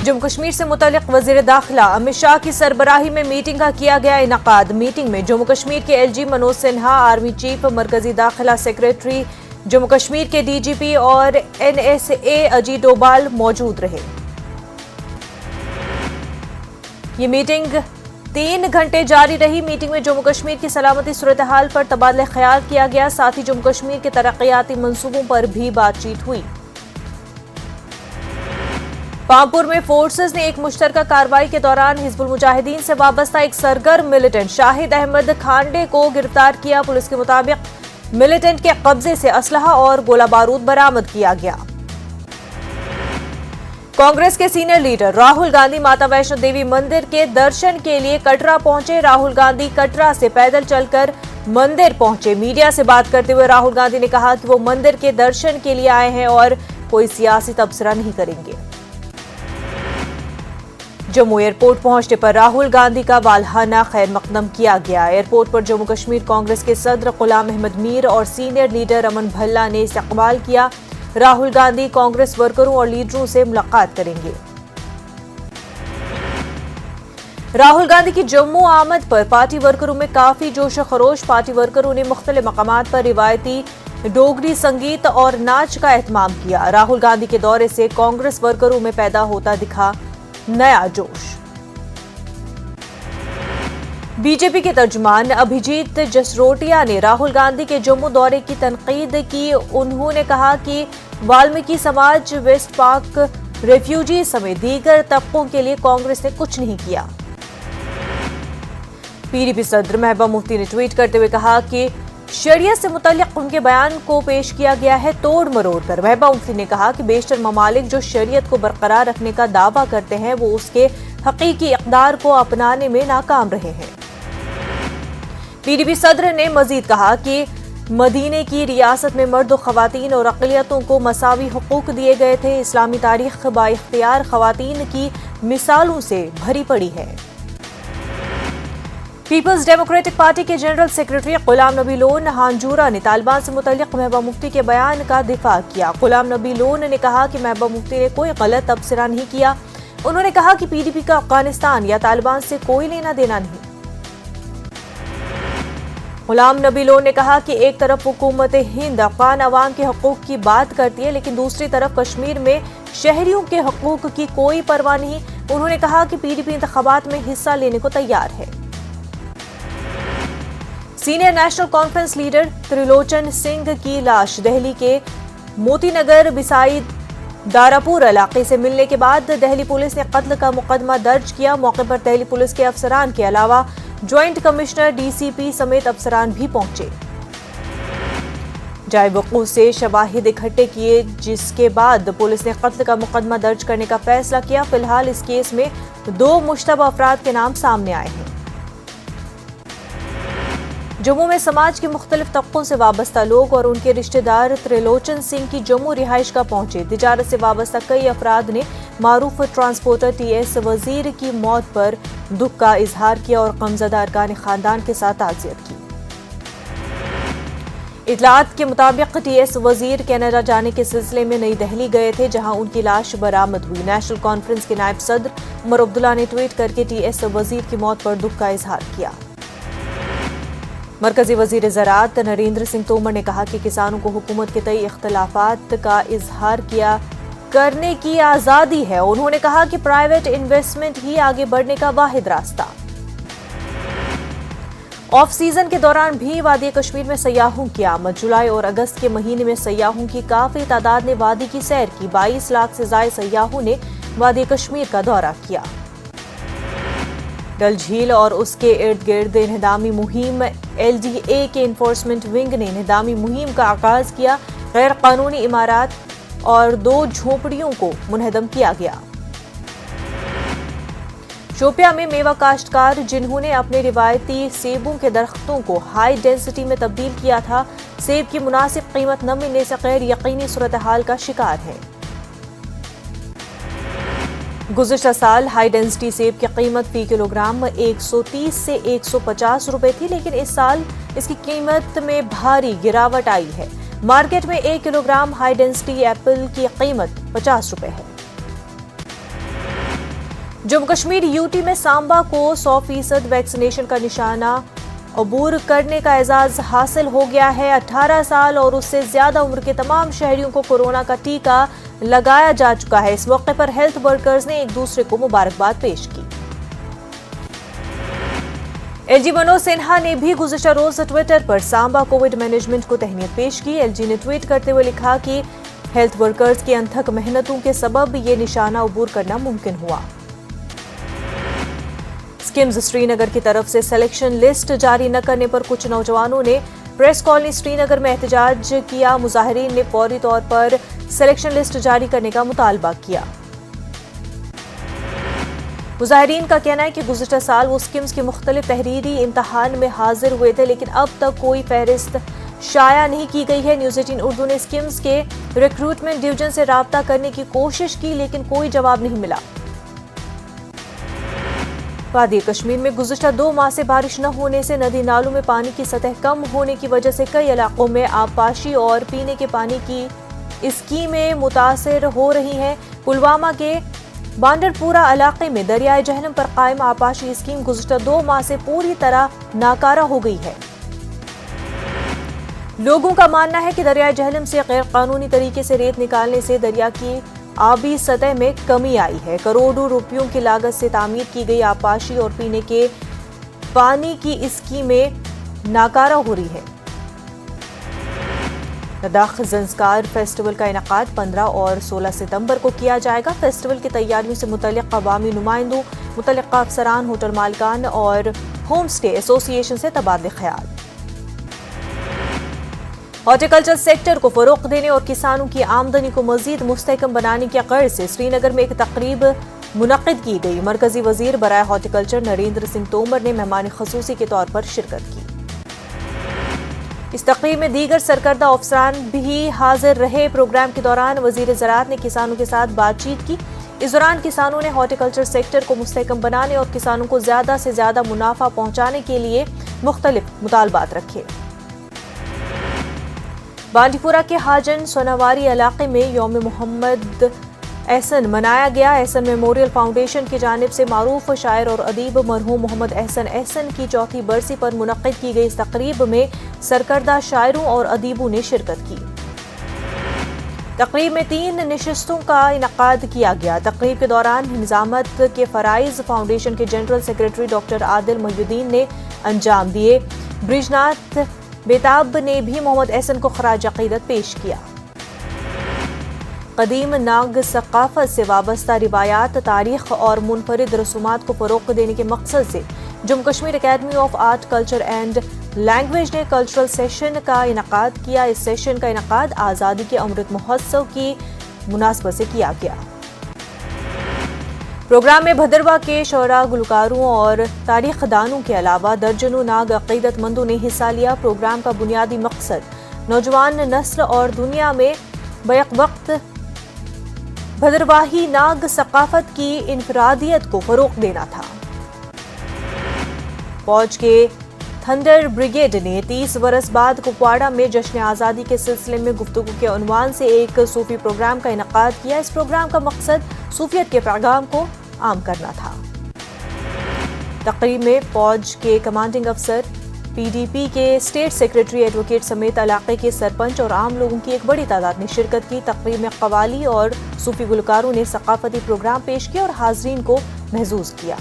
जम्मू कश्मीर से मुतल्लिक वजीर दाखिला अमित शाह की सरबराही में मीटिंग का किया गया इनकाद। मीटिंग में जम्मू कश्मीर के LG Manoj Sinha, army chief, मरकजी दाखिला सेक्रेटरी जम्मू कश्मीर के डीजीपी और एनएसए अजीत डोभाल मौजूद रहे। ये मीटिंग 3 घंटे जारी रही। मीटिंग में जम्मू कश्मीर की सलामती सूरत हाल पर तबादला ख्याल किया गया। साथ ही जम्मू कश्मीर के तरक्याती मंसूबों पर भी बातचीत हुई। पामपुर में फोर्सेस ने एक मुश्तरका कार्रवाई के दौरान हिजबुल मुजाहिदीन से वाबस्ता एक सरगर्म मिलिटेंट शाहिद अहमद खांडे को गिरफ्तार किया। पुलिस के मुताबिक मिलिटेंट के कब्जे से असलहा और गोला बारूद बरामद किया गया। कांग्रेस के सीनियर लीडर राहुल गांधी माता वैष्णो देवी मंदिर के दर्शन के लिए कटरा पहुंचे। राहुल गांधी कटरा से पैदल चलकर मंदिर पहुंचे। मीडिया से बात करते हुए राहुल गांधी ने कहा कि वो मंदिर के दर्शन के लिए आए हैं और कोई सियासी तबसरा नहीं करेंगे। जम्मू एयरपोर्ट पहुंचने पर राहुल गांधी का वालहाना खैर मकदम किया गया। एयरपोर्ट पर जम्मू कश्मीर कांग्रेस के सदर गुलाम अहमद मीर और सीनियर लीडर अमन भल्ला ने इस्तकबाल किया। राहुल गांधी कांग्रेस वर्करों और लीडरों से मुलाकात करेंगे। राहुल गांधी की जम्मू आमद पर पार्टी वर्करों में काफी जोश खरोश। पार्टी वर्करों ने मुख्तलिफ मकामात पर रिवायती डोगरी संगीत और नाच का एहतमाम किया। राहुल गांधी के दौरे से कांग्रेस वर्करों में पैदा होता दिखा नया जोश। बीजेपी के तर्जुमान अभिजीत जसरोटिया ने राहुल गांधी के जम्मू दौरे की तनकीद की। उन्होंने कहा कि वाल्मीकि समाज, वेस्ट पाक रेफ्यूजी समेत दीगर तबकों के लिए कांग्रेस ने कुछ नहीं किया। पीडीपी सदर महबूबा मुफ्ती ने ट्वीट करते हुए कहा कि शरीयत से मुतल्लिक उनके बयान को पेश किया गया है तोड़ मरोड़ कर। महबूबा मुफ्ती ने कहा कि बेशतर ममालिक जो शरीयत को बरकरार रखने का दावा करते हैं वो उसके हकीकी इक़दार को अपनाने में नाकाम रहे हैं। पीडीपी सदर ने मजीद कहा कि मदीने की रियासत में मर्द और खवातीन और अक़लियतों को मसावी हुकूक दिए गए थे। इस्लामी तारीख बाइख्तियार खवातीन की मिसालों से भरी पड़ी है। पीपल्स डेमोक्रेटिक पार्टी के general secretary Ghulam Nabi loan Hanjura ने तालिबान से मुतल्लिक महबूबा मुफ्ती के बयान का दिफा किया। गुलाम नबी लोन ने कहा कि महबूबा मुफ्ती ने कोई गलत तबसरा नहीं किया। उन्होंने कहा कि पीडीपी का अफगानिस्तान या तालिबान से कोई लेना देना नहीं। गुलाम नबी लोन ने कहा कि एक तरफ हुकूमत हिंद अफगान अवाम के हकूक की बात करती है, लेकिन दूसरी तरफ कश्मीर में शहरियों के हकूक की कोई परवाह नहीं। उन्होंने कहा कि पीडीपी इंतखाबात में हिस्सा लेने को तैयार है। Senior national conference leader Trilochan Singh की लाश दिल्ली के मोतीनगर बिसाई दारापुर इलाके से मिलने के बाद दिल्ली पुलिस ने कत्ल का मुकदमा दर्ज किया। मौके पर दिल्ली पुलिस के अफसरान के अलावा ज्वाइंट कमिश्नर, डीसीपी समेत अफसरान भी पहुंचे। जाए वक़ूअ से शवाहिद इकट्ठे किए, जिसके बाद पुलिस ने कत्ल का मुकदमा दर्ज करने का फैसला किया। फिलहाल इस केस में 2 मुश्तबा अफराद के नाम सामने आए हैं। जम्मू में समाज के मुख्तलिफ तबकों से वाबस्ता लोग और उनके रिश्तेदार त्रिलोचन सिंह की जम्मू रिहाइशगाह पहुंचे। तिजारत से वाबस्ता कई अफराद ने मारूफ ट्रांसपोर्टर टीएस वजीर की मौत पर दुख का इजहार किया और गमज़दा अरकान खानदान के साथ ताज़ियत की। इतलात के मुताबिक टीएस वजीर कनाडा जाने के सिलसिले में नई दिल्ली गए थे, जहां उनकी लाश बरामद हुई। नेशनल कॉन्फ्रेंस के नायब सदर उमर अब्दुल्ला ने ट्वीट करके टीएस वजीर की मौत पर दुख का इजहार किया। मरकजी वजीर ज़राअत नरेंद्र सिंह तोमर ने कहा कि किसानों को हुकूमत के तई इख्तलाफात का इजहार किया करने की आज़ादी है। उन्होंने कहा कि प्राइवेट इन्वेस्टमेंट ही आगे बढ़ने का वाहिद रास्ता। ऑफ सीजन के दौरान भी वादी कश्मीर में सयाहों की आमद। जुलाई और अगस्त के महीने में सयाहों की काफी तादाद ने वादी की सैर की। 22 लाख से ज्यादा सयाहों ने वादी कश्मीर का दौरा किया। डल झील और उसके इर्द गिर्द इन्हदामी मुहिम एलडीए के इन्फोर्समेंट विंग ने इन्हदामी मुहिम का आगाज किया। गैर कानूनी इमारत और 2 झोपड़ियों को मुनहदम किया गया। शोपिया में मेवा काश्तकार जिन्होंने अपने रिवायती सेबों के दरख्तों को हाई डेंसिटी में तब्दील किया था, सेब की मुनासिब कीमत न मिलने से गैर यकीनी सूरत हाल का शिकार है। गुज़िश्ता साल हाई डेंसिटी सेब की कीमत फी किलोग्राम 130 से 150 रुपए थी, लेकिन इस साल इसकी कीमत में भारी गिरावट आई है। मार्केट में 1 किलोग्राम हाई डेंसिटी एप्पल की कीमत 50 रुपए है। जम्मू कश्मीर यूटी में सांबा को 100% वैक्सीनेशन का निशाना अबूर करने का एजाज हासिल हो गया है। 18 साल और उससे ज्यादा उम्र के तमाम शहरियों को कोरोना का टीका लगाया जा चुका है। इस मौके पर हेल्थ वर्कर्स ने एक दूसरे को मुबारकबाद पेश की। एलजी मनोज सिन्हा ने भी गुज़िश्ता रोज ट्विटर पर सांबा कोविड मैनेजमेंट को तहनीत पेश की। एलजी ने ट्वीट करते हुए लिखा कि हेल्थ वर्कर्स की अनथक मेहनतों के सबब ये निशाना अबूर करना मुमकिन हुआ। स्किम्स श्रीनगर की तरफ से सिलेक्शन लिस्ट जारी न करने पर कुछ नौजवानों ने प्रेस कॉलोनी श्रीनगर में एहतजाज किया। मुजाहिरीन ने फौरी तौर पर सिलेक्शन लिस्ट जारी करने का मुतालबा किया। मुजाहिरीन का कहना है कि गुज़िश्ता साल वो स्किम्स के मुख्तलिफ तहरीरी इम्तहान में हाजिर हुए थे, लेकिन अब तक कोई फहरिस्त शाया नहीं की गई है। न्यूज़ 18 उर्दू ने स्किम्स के रिक्रूटमेंट डिवीजन से राब्ता करने की कोशिश की, लेकिन कोई जवाब नहीं मिला। वादी कश्मीर में गुज़िश्ता 2 माह से बारिश न होने से नदी नालों में पानी की सतह कम होने की वजह से कई इलाकों में आबपाशी और पीने के पानी की स्कीमें मुतासर हो रही हैं। पुलवामा के बांडरपुरा इलाके में दरियाए जहलम पर कायम आबपाशी स्कीम गुज़िश्ता 2 माह से पूरी तरह नाकारा हो गई है। लोगों का मानना है कि दरियाए जहलम से गैर कानूनी तरीके से रेत निकालने से दरिया की आबी सतह में कमी आई है। करोड़ों रुपयों की लागत से तामीर की गई आबपाशी और पीने के पानी की स्कीमें नाकारा हो रही है। लद्दाख ज़ंस्कार फेस्टिवल का इनेकाद 15 और 16 सितंबर को किया जाएगा। फेस्टिवल की तैयारियों से मुतल्लिक़ अवामी नुमाइंदों, मुतल्लिक़ अफसरान, होटल मालिकान और होम स्टे एसोसिएशन से तबादले ख्याल। हॉर्टिकल्चर सेक्टर को फरोग़ देने और किसानों की आमदनी को मजीद मुस्तहकम बनाने की गर्ज से श्रीनगर में एक तकरीब मुनक़्क़िद की गई। मरकजी वज़ीर बराए हॉर्टिकल्चर नरेंद्र सिंह तोमर ने मेहमान ख़ुसूसी के तौर पर शिरकत की। इस तकरीब में दीगर सरकर्दा अफसरान भी हाजिर रहे। प्रोग्राम के दौरान वज़ीर ज़राअत ने किसानों के साथ बातचीत की। इस दौरान किसानों ने हॉर्टिकल्चर सेक्टर को मुस्तहकम बनाने और किसानों को ज़्यादा से ज़्यादा मुनाफा पहुँचाने के लिए मुख्तलिफ मुतालबात रखे। बांडीपुरा के हाजन सोनावारी इलाके में यौम मोहम्मद एहसन मनाया गया। एहसन मेमोरियल फाउंडेशन की जानिब से मारूफ शायर और अदीब मरहूम मोहम्मद एहसन की चौथी बरसी पर मुनक़्क़िद की गई इस तकरीब में सरकर्दा शायरों और अदीबों ने शिरकत की। तकरीब में 3 नशिस्तों का इनेकाद किया गया। तकरीब के दौरान निज़ामत के फ़राइज़ फाउंडेशन के general secretary doctor Adil Mohiuddin ने अंजाम दिए। ब्रिजनाथ बेताब ने भी मोहम्मद एहसन को खराज अक़ीदत पेश किया। कदीम नाग सक़ाफ़त से वाबस्ता रिवायात, तारीख़ और मुनफरिद रसूमात को फ़रोग़ देने के मकसद से Jammu Kashmir academy of art, culture and language ने कल्चरल सेशन का इनेकाद किया। इस सेशन का इनेकाद आज़ादी के अमृत महोत्सव की मुनासबत से किया गया। प्रोग्राम में भदरवा के शोरा, गुलकारों और तारीख़ दानों के अलावा दर्जनों नाग अक़ीदतमंदों ने हिस्सा लिया। प्रोग्राम का बुनियादी मकसद नौजवान नस्ल और दुनिया में बैक वक्त भदरवाही नाग सक़ाफ़त की इनफरादियत को फ़रोग़ देना था। फौज के थंडर ब्रिगेड ने 30 बरस बाद कुपवाड़ा में जश्न आज़ादी के सिलसिले में गुफ्तगू के उन्वान से एक सूफी प्रोग्राम का इनेकाद किया। इस प्रोग्राम का मकसद सूफियत के पैगाम को आम करना था। तकरीब में फौज के कमांडिंग अफसर, पीडीपी के स्टेट सेक्रेटरी, एडवोकेट समेत इलाके के सरपंच और आम लोगों की एक बड़ी तादाद ने शिरकत की। तकरीब में कवाली और सूफी गुलकारों ने सकाफती प्रोग्राम पेश किया और हाजरीन को महजूज किया।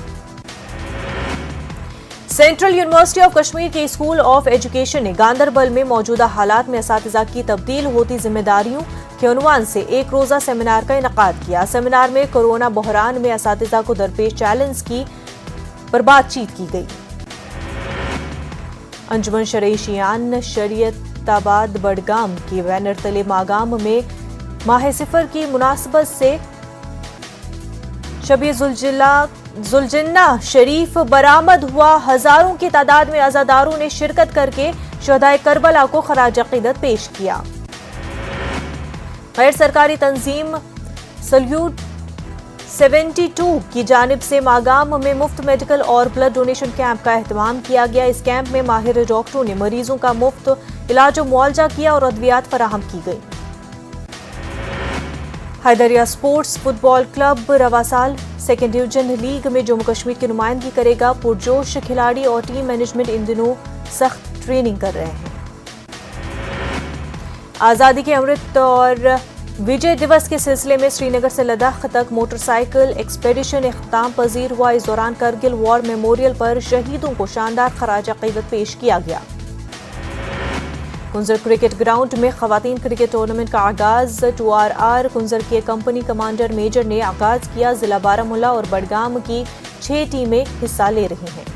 सेंट्रल यूनिवर्सिटी ऑफ कश्मीर के स्कूल ऑफ एजुकेशन ने गांदरबल में मौजूदा हालात में असातिज़ा की तब्दील होती जिम्मेदारियों के उन्वान से एक रोज़ा सेमिनार का इनेकाद किया। सेमिनार में कोरोना बहरान में असातिज़ा को दरपेश चैलेंज की पर बातचीत की गई। अंजुमन शरईशियान शरीयताबाद बडगाम के बैनर तले मागाम में माह सिफर की मुनासबत से शबी जुलजिन्ना शरीफ बरामद हुआ। हजारों की तादाद में अज़ादारों ने शिरकत करके शहदाए करबला को खराज अक़ीदत पेश किया। गैर सरकारी तंजीम सल्यूट 72 की जानिब से मागाम में मुफ्त मेडिकल और ब्लड डोनेशन कैंप का एहतमाम किया गया। इस कैंप में माहिर डॉक्टरों ने मरीजों का मुफ्त इलाज और मुआवजा किया और अद्वियात फराहम की गई। हैदरिया स्पोर्ट्स फुटबॉल क्लब रवासाल सेकेंड डिवीजन लीग में जम्मू कश्मीर की नुमाइंदगी करेगा। पुरजोश खिलाड़ी और टीम मैनेजमेंट इन दिनों सख्त ट्रेनिंग कर रहे हैं। आज़ादी के अमृत और विजय दिवस के सिलसिले में श्रीनगर से लद्दाख तक मोटरसाइकिल एक्सपेडिशन इख्तिताम पजीर हुआ। इस दौरान करगिल वॉर मेमोरियल पर शहीदों को शानदार खराज अकीदत पेश किया गया। कुंजर क्रिकेट ग्राउंड में खवातीन क्रिकेट टूर्नामेंट का आगाज 2RR कुंजर के कंपनी कमांडर मेजर ने आगाज किया। जिला बारामूला और बडगाम की 6 टीमें हिस्सा ले रही हैं।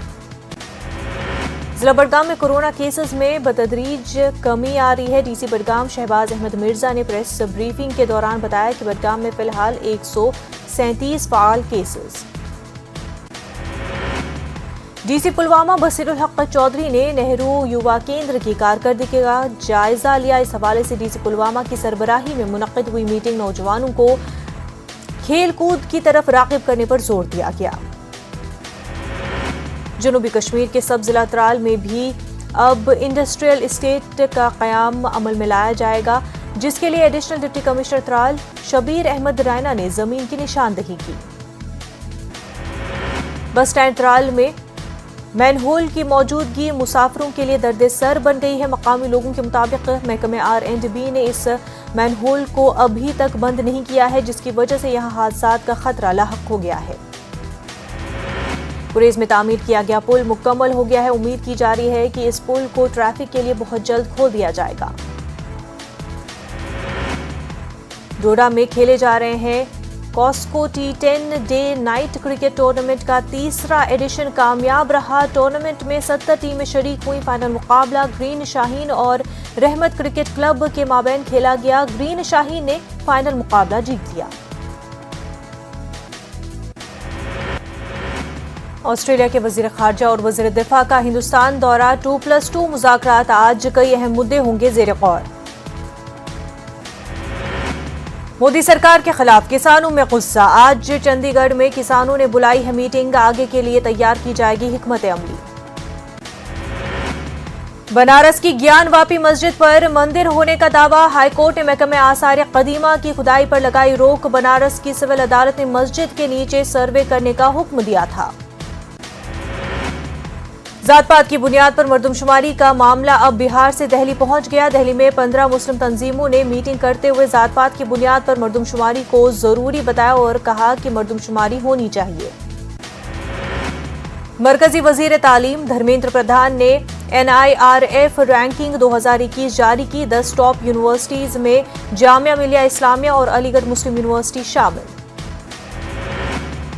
जिला बडगाम में कोरोना केसेस में बतदरीज कमी आ रही है। डीसी बडगाम शहबाज अहमद मिर्जा ने प्रेस ब्रीफिंग के दौरान बताया कि बडगाम में फिलहाल 137 फाल केसेस। डीसी पुलवामा बसीरुल हक चौधरी ने नेहरू युवा केंद्र की कारकर्दगी का जायजा लिया। इस हवाले से डीसी पुलवामा की सरबराही में मुनक्किद हुई मीटिंग नौजवानों को खेल कूद की तरफ राग़िब करने पर जोर दिया गया। जनूबी कश्मीर के सब जिला त्राल में भी अब इंडस्ट्रियल एस्टेट का क़याम अमल में लाया जाएगा, जिसके लिए additional deputy commissioner Tral Shabir Ahmad Raina ने जमीन की निशानदही की। बस स्टैंड त्राल में मैनहोल की मौजूदगी मुसाफिरों के लिए दर्द सर बन गई है। मकामी लोगों के मुताबिक महकमे R&B ने इस मैनहोल को अभी तक बंद नहीं किया है, जिसकी वजह से यहां हादसात का खतरा लाहक हो गया है। गुरेज में तामीर किया गया पुल मुकम्मल हो गया है। उम्मीद की जा रही है कि इस पुल को ट्रैफिक के लिए बहुत जल्द खोल दिया जाएगा। डोडा में खेले जा रहे हैं Cosco T10 day night cricket tournament का तीसरा एडिशन कामयाब रहा। टूर्नामेंट में 70 टीमें शरीक हुई। फाइनल मुकाबला ग्रीन शाहीन और रहमत क्रिकेट क्लब के माबैन खेला गया। ग्रीन शाहीन ने फाइनल मुकाबला जीत लिया। ऑस्ट्रेलिया के वजीर खारजा और वजीर दिफा का हिंदुस्तान दौरा 2+2 मुज़ाकरात। आज कई अहम मुद्दे होंगे ज़ेर गौर। मोदी सरकार के खिलाफ किसानों में गुस्सा। आज चंडीगढ़ में किसानों ने बुलाई है मीटिंग। आगे के लिए तैयार की जाएगी हिकमत अमली। बनारस की ज्ञानवापी मस्जिद पर मंदिर होने का दावा। हाईकोर्ट ने महकमे आसार कदीमा की खुदाई पर लगाई रोक। बनारस की सिविल अदालत ने मस्जिद के नीचे सर्वे करने का हुक्म दिया था। जात पात की बुनियाद पर मर्दमशुमारी का मामला अब बिहार से दिल्ली पहुंच गया। दिल्ली में 15 मुस्लिम तंजीमों ने मीटिंग करते हुए जात पात की बुनियाद पर मर्दमशुमारी को जरूरी बताया और कहा कि मर्दमशुमारी होनी चाहिए। मरकजी वजीर तालीम धर्मेंद्र प्रधान ने NIRF रैंकिंग 2021 जारी की। 10 टॉप यूनिवर्सिटीज में जामिया मिलिया इस्लामिया और अलीगढ़ मुस्लिम यूनिवर्सिटी शामिल।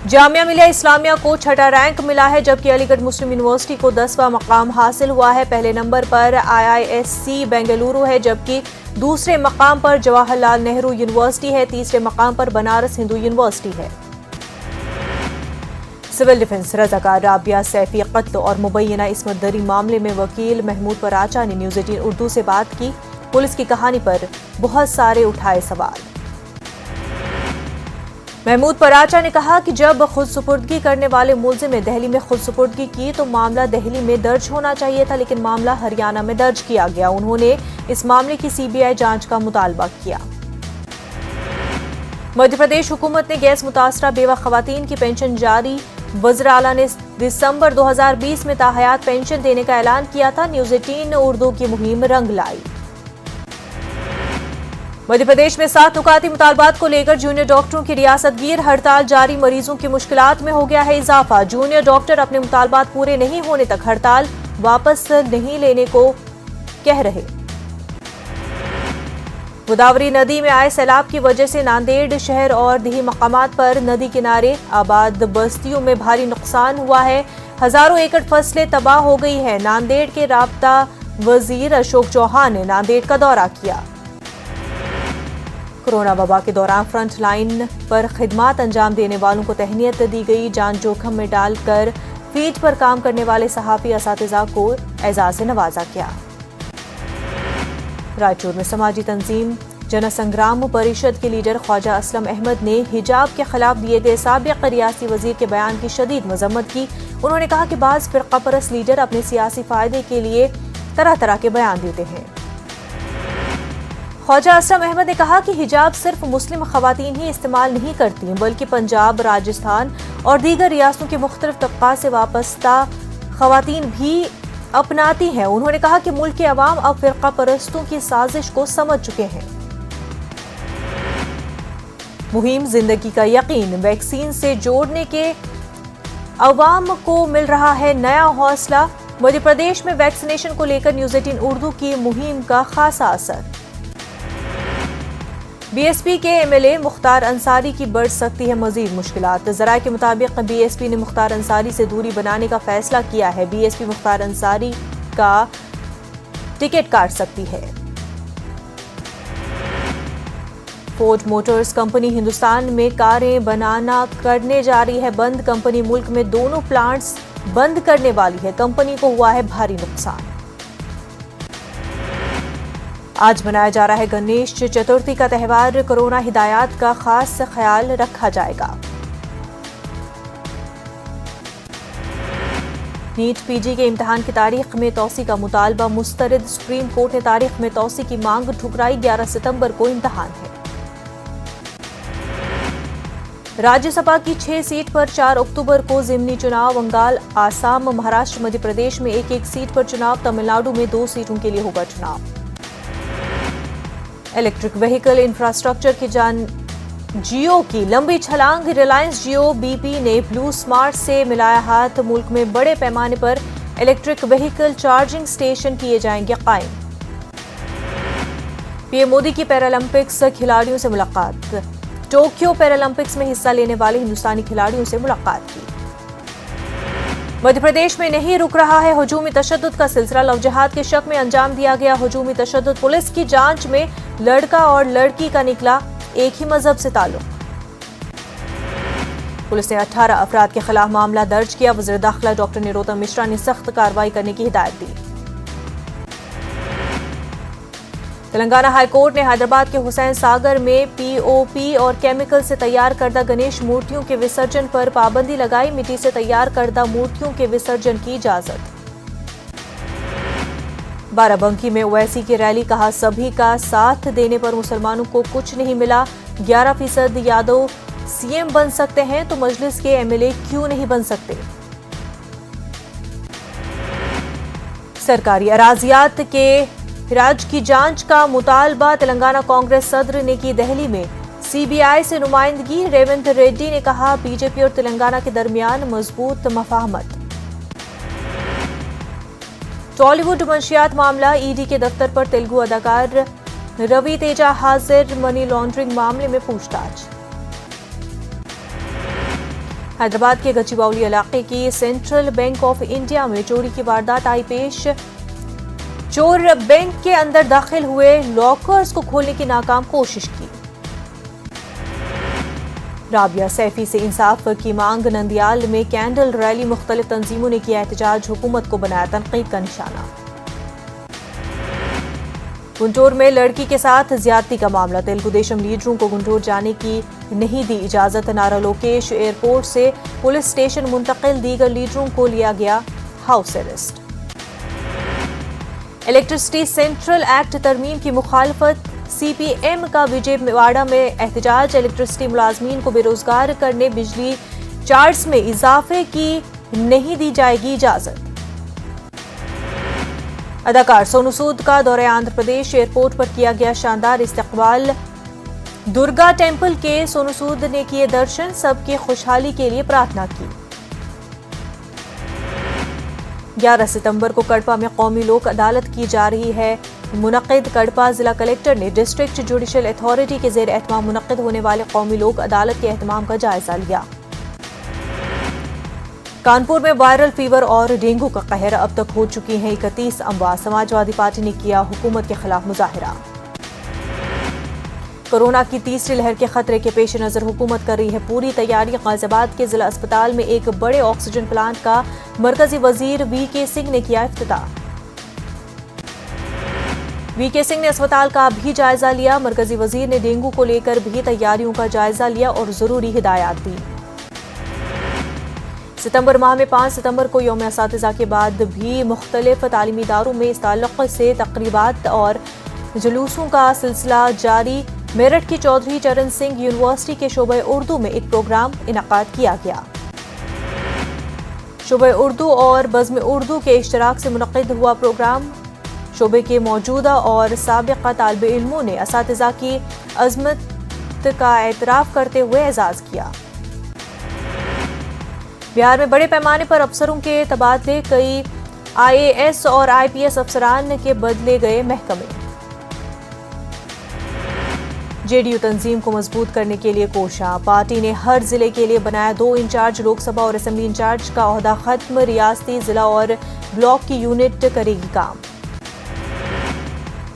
जामिया मिलिया इस्लामिया को 6ठा रैंक मिला है, जबकि अलीगढ़ मुस्लिम यूनिवर्सिटी को 10वां मकाम हासिल हुआ है। पहले नंबर पर IISc बेंगलुरु है, जबकि दूसरे मकाम पर जवाहरलाल नेहरू यूनिवर्सिटी है। तीसरे मकाम पर बनारस हिंदू यूनिवर्सिटी है। सिविल डिफेंस रजाकार राबिया सैफी कत्ल और मुबैना इस्मत दरी मामले में वकील महमूद पराचा ने न्यूज़ 18 उर्दू से बात की। पुलिस की कहानी पर बहुत सारे उठाए सवाल। महमूद पराचा ने कहा कि जब खुद सुपुर्दगी करने वाले मुलजिम ने दिल्ली में खुद सुपुर्दगी की तो मामला दिल्ली में दर्ज होना चाहिए था, लेकिन मामला हरियाणा में दर्ज किया गया। उन्होंने इस मामले की CBI जांच का मुतालबा किया। मध्य प्रदेश हुकूमत ने गैस मुतासरा बेवा खवातीन की पेंशन जारी। वज़ीर आला ने दिसंबर 2020 में ताहयात पेंशन देने का ऐलान किया था। न्यूज़ 18 उर्दू की मुहिम रंग लाई। मध्य प्रदेश में 7 नुकाती मुतालबात को लेकर जूनियर डॉक्टरों की रियासत गिर हड़ताल जारी। मरीजों की मुश्किलात में हो गया है इजाफा। जूनियर डॉक्टर अपने मुतालबात पूरे नहीं होने तक हड़ताल वापस नहीं लेने को कह रहे। गोदावरी नदी में आए सैलाब की वजह से नांदेड़ शहर और दीही मकामात पर नदी किनारे आबाद बस्तियों में भारी नुकसान हुआ है। हजारों एकड़ फसलें तबाह हो गई है। नांदेड़ के राब्ता वजीर अशोक चौहान ने नांदेड़ का दौरा किया। कोरोना वबा के दौरान फ्रंट लाइन पर खिदमात अंजाम देने वालों को तहनीत दी गई। जान जोखिम में डालकर फील्ड पर काम करने वाले सहाफी असातिज़ा को एजाज से नवाजा गया। रायचूर में समाजी तंजीम जनसंग्राम परिषद के लीडर ख्वाजा असलम अहमद ने हिजाब के खिलाफ दिए गए साबिक रियासी वजीर के बयान की शदीद मजम्मत की। उन्होंने कहा कि बाज़ फिरका परस्त लीडर अपने सियासी फायदे के लिए तरह तरह के बयान देते हैं। خواجہ اسلم احمد نے کہا کہ حجاب صرف مسلم خواتین ہی استعمال نہیں کرتی ہیں بلکہ پنجاب، راجستھان اور دیگر ریاستوں کے مختلف طبقات سے وابستہ خواتین بھی اپناتی ہیں۔ انہوں نے کہا کہ ملک کے عوام اب فرقہ پرستوں کی سازش کو سمجھ چکے ہیں۔ مہم زندگی کا یقین ویکسین سے جوڑنے کے عوام کو مل رہا ہے نیا حوصلہ۔ مدھیہ پردیش میں ویکسینیشن کو لے کر نیوز 18 اردو کی مہم کا خاصا اثر۔ بی ایس پی کے ایم ایل اے مختار انصاری کی بڑھ سکتی ہے مزید مشکلات۔ ذرائع کے مطابق بی ایس پی نے مختار انصاری سے دوری بنانے کا فیصلہ کیا ہے۔ بی ایس پی مختار انصاری کا ٹکٹ کاٹ سکتی ہے۔ فورڈ موٹرز کمپنی ہندوستان میں کاریں بنانا کرنے جا رہی ہے بند۔ کمپنی ملک میں دونوں پلانٹس بند کرنے والی ہے۔ کمپنی کو ہوا ہے بھاری نقصان۔ آج منایا جا رہا ہے گنیش چترتھی کا تہوار۔ کورونا ہدایات کا خاص خیال رکھا جائے گا۔ نیٹ پی جی کے امتحان کی تاریخ میں توسیع کا مطالبہ مسترد۔ سپریم کورٹ نے تاریخ میں توسیع کی مانگ ٹھکرائی۔ 11 ستمبر کو امتحان ہے۔ راجیہ سبھا کی 6 سیٹ پر 4 اکتوبر کو ضمنی چناؤ۔ بنگال، آسام، مہاراشٹر، مدھیہ پردیش میں ایک ایک سیٹ پر چناؤ۔ تمل ناڈو میں 2 سیٹوں کے لیے ہوگا چناؤ۔ الیکٹرک وہیکل انفراسٹرکچر کی جیو کی لمبی چھلانگ۔ ریلائنس جیو بی پی نے بلو اسمارٹ سے ملایا ہاتھ۔ ملک میں بڑے پیمانے پر الیکٹرک وہیکل چارجنگ سٹیشن کیے جائیں گے قائم۔ پی ایم مودی کی پیرالمپکس کھلاڑیوں سے ملاقات۔ ٹوکیو پیرالمپکس میں حصہ لینے والے ہندوستانی کھلاڑیوں سے ملاقات کی۔ مدھیہ پردیش میں نہیں رک رہا ہے ہجومی تشدد کا سلسلہ۔ لو جہاد کے شک میں انجام دیا گیا ہجومی تشدد۔ پولیس کی جانچ میں لڑکا اور لڑکی کا نکلا ایک ہی مذہب سے تعلق۔ پولیس نے 18 افراد کے خلاف معاملہ درج کیا۔ وزیر داخلہ ڈاکٹر نروتم مشرا نے سخت کارروائی کرنے کی ہدایت دی۔ تلنگانہ ہائی کورٹ نے حیدرآباد کے حسین ساگر میں پی او پی اور کیمیکل سے تیار کردہ گنیش مورتیوں کے وسرجن پر پابندی لگائی۔ مٹی سے تیار کردہ مورتیوں کے وسرجن کی اجازت۔ بارہ بنکی میں اویسی کی ریلی، کہا سبھی کا ساتھ دینے پر مسلمانوں کو کچھ نہیں ملا۔ 11% یادو سی ایم بن سکتے ہیں تو مجلس کے ایم ایل اے کیوں نہیں بن سکتے؟ سرکاری اراضیات کے راج کی جانچ کا مطالبہ۔ تلنگانہ کانگریس صدر نے کی دہلی میں سی بی آئی سے نمائندگی۔ ریونت ریڈی نے کہا بی جے پی اور تلنگانہ کے درمیان مضبوط مفاہمت۔ ٹالی ووڈ منشیات معاملہ، ای ڈی کے دفتر پر تیلگو اداکار روی تیجا حاضر۔ منی لانڈرنگ معاملے میں پوچھ تاچھ۔ حیدرآباد کے گچی باؤلی علاقے کی سینٹرل بینک آف انڈیا میں چوری کی واردات آئی پیش۔ چور بینک کے اندر داخل ہوئے، لاکرز کو کھولنے کی ناکام کوشش کی۔ رابعہ سیفی سے انصاف کی مانگ۔ نندیال میں کینڈل ریلی، مختلف تنظیموں نے کیا احتجاج، حکومت کو بنایا تنقید کا نشانہ۔ گنٹور میں لڑکی کے ساتھ زیادتی کا معاملہ، تلگو دیشم لیڈروں کو گنٹور جانے کی نہیں دی اجازت۔ نارا لوکیش ایئرپورٹ سے پولیس اسٹیشن منتقل، دیگر لیڈروں کو لیا گیا house arrest. Electricity central act ترمیم کی مخالفت، سی پی ایم کا وجے واڑہ میں احتجاج۔ الیکٹرسٹی ملازمین کو بے روزگار کرنے، بجلی چارجز میں اضافے کی نہیں دی جائے گی اجازت۔ اداکار سونو سود کا دورہ آندھرا پردیش، ایئرپورٹ پر کیا گیا شاندار استقبال۔ درگا ٹیمپل کے سونو سود نے کیے درشن، سب کی خوشحالی کے لیے پرارتھنا کی۔ 11 ستمبر کو کڑپا میں قومی لوک عدالت کی جا رہی ہے منعقد۔ کڑپا ضلع کلکٹر نے ڈسٹرکٹ جوڈیشل اتھارٹی کے زیر اہتمام منعقد ہونے والے قومی لوک عدالت کے اہتمام کا جائزہ لیا۔ کانپور میں وائرل فیور اور ڈینگو کا قہر، اب تک ہو چکی ہیں 31 اموات۔ سماجوادی پارٹی نے کیا حکومت کے خلاف مظاہرہ۔ کورونا کی تیسری لہر کے خطرے کے پیش نظر حکومت کر رہی ہے پوری تیاری۔ غازی آباد کے ضلع اسپتال میں ایک بڑے آکسیجن پلانٹ کا مرکزی وزیر وی کے سنگھ نے کیا افتتاح۔ وی کے سنگھ نے اسپتال کا بھی جائزہ لیا۔ مرکزی وزیر نے ڈینگو کو لے کر بھی تیاریوں کا جائزہ لیا اور ضروری ہدایات دی۔ ستمبر ماہ میں 5 ستمبر کو یوم اساتذہ کے بعد بھی مختلف تعلیمی اداروں میں اس تعلق سے تقریبات اور जुलूसों का सिलसिला जारी। मेरठ की चौधरी चरण सिंह यूनिवर्सिटी के शोबे उर्दू में एक प्रोग्राम इनकाद किया गया। शोबे उर्दू और बज़्म उर्दू के इश्तराक से मुनक़िद हुआ प्रोग्राम। शोबे के मौजूदा और साबिक़ा तालिब इल्मों ने असातिज़ा की अज़मत का एतराफ़ करते हुए एजाज़ किया। बिहार में बड़े पैमाने पर अफसरों के तबादले, कई IAS और IPS अफसरान के बदले गए महकमे। JDU तंजीम को मजबूत करने के लिए कोशिश। पार्टी ने हर जिले के लिए बनाया 2 इंचार्ज, लोकसभा और असेंबली इंचार्ज का ओहदा खत्म। रियासती, जिला और ब्लॉक की यूनिट करेगी काम।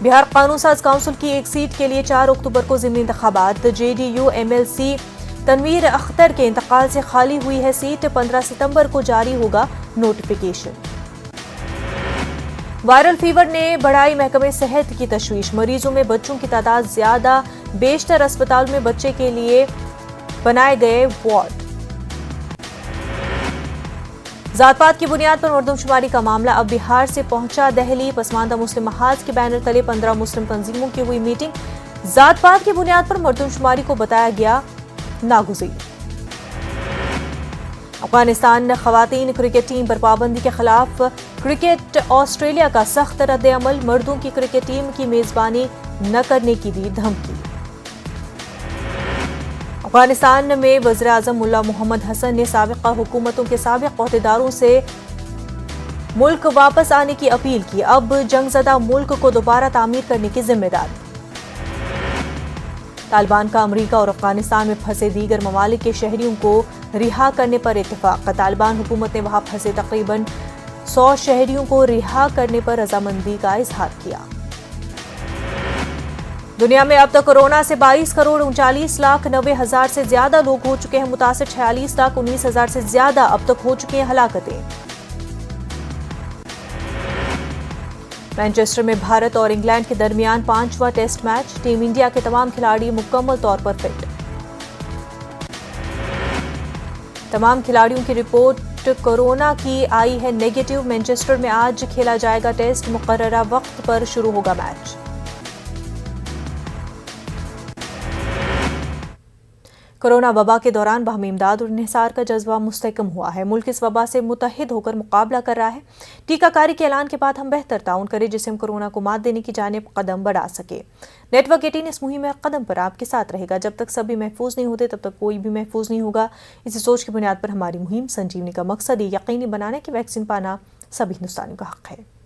बिहार कानून साज काउंसिल की एक सीट के लिए 4 अक्टूबर को ज़िमनी इंतखाबात। JDU MLC तनवीर अख्तर के इंतकाल से खाली हुई है सीट। 15 सितंबर को जारी होगा नोटिफिकेशन। वायरल फीवर ने बढ़ाई महकमे सेहत की तशवीश। मरीजों में बच्चों की तादाद ज्यादा, बेशतर अस्पताल में बच्चे के लिए बनाए गए वार्ड। जात-पात की बुनियाद पर मर्दमशुमारी का मामला अब बिहार से पहुंचा दिल्ली। पसमानदा मुस्लिम महाज के बैनर तले 15 मुस्लिम तंजीमों की हुई मीटिंग। जात-पात की बुनियाद पर मर्दमशुमारी को बताया गया नागुज़ीर। अफगानिस्तान खवातीन क्रिकेट टीम पर पाबंदी के खिलाफ क्रिकेट ऑस्ट्रेलिया का सख्त रद्द-ए-अमल। मर्दों की क्रिकेट टीम की मेजबानी न करने की दी धमकी। अफगानिस्तान में वज़ीर आज़म मुल्ला मोहम्मद हसन ने साबिक़ा हुकूमतों के साबिक़ अहदेदारों से मुल्क वापस आने की अपील की। अब जंगज़दा मुल्क को दोबारा तामीर करने की जिम्मेदारी। तालिबान का अमरीका और अफगानिस्तान में फंसे दीगर ममालिक के शहरियों को रिहा करने पर इत्तेफाक। तालिबान हुकूमत ने वहां फंसे तकरीबन 100 शहरियों को रिहा करने पर रजामंदी का इजहार किया। दुनिया में अब तक कोरोना से 22,39,90,000 से ज्यादा लोग हो चुके हैं मुतासिर। 46,19,000 से ज्यादा अब तक हो चुकी हैं हलाकतें। मैनचेस्टर में भारत और इंग्लैंड के दरमियान 5वां टेस्ट मैच। टीम इंडिया के तमाम खिलाड़ी मुकम्मल तौर पर फिट। तमाम खिलाड़ियों की रिपोर्ट कोरोना की आई है नेगेटिव। मैनचेस्टर में आज खेला जाएगा टेस्ट। मुकर्ररा वक्त पर शुरू होगा मैच। कोरोना वबा के दौरान बाहमी इमदाद और इन्हिसार का जज्बा मुस्तहकम हुआ है। मुल्क इस वबा से मुत्तहिद होकर मुकाबला कर रहा है। टीकाकारी के ऐलान के बाद हम बेहतर ताउन करें जिससे हम कोरोना को मात देने की जानिब कदम बढ़ा सके। नेटवर्क 18 इस मुहिम में कदम पर आपके साथ रहेगा। जब तक सभी महफूज नहीं होते तब तक कोई भी महफूज नहीं होगा। इसी सोच की बुनियाद पर हमारी मुहिम संजीवनी का मकसद ये यकीनी बनाना कि वैक्सीन पाना सभी हिंदुस्तानियों का हक है।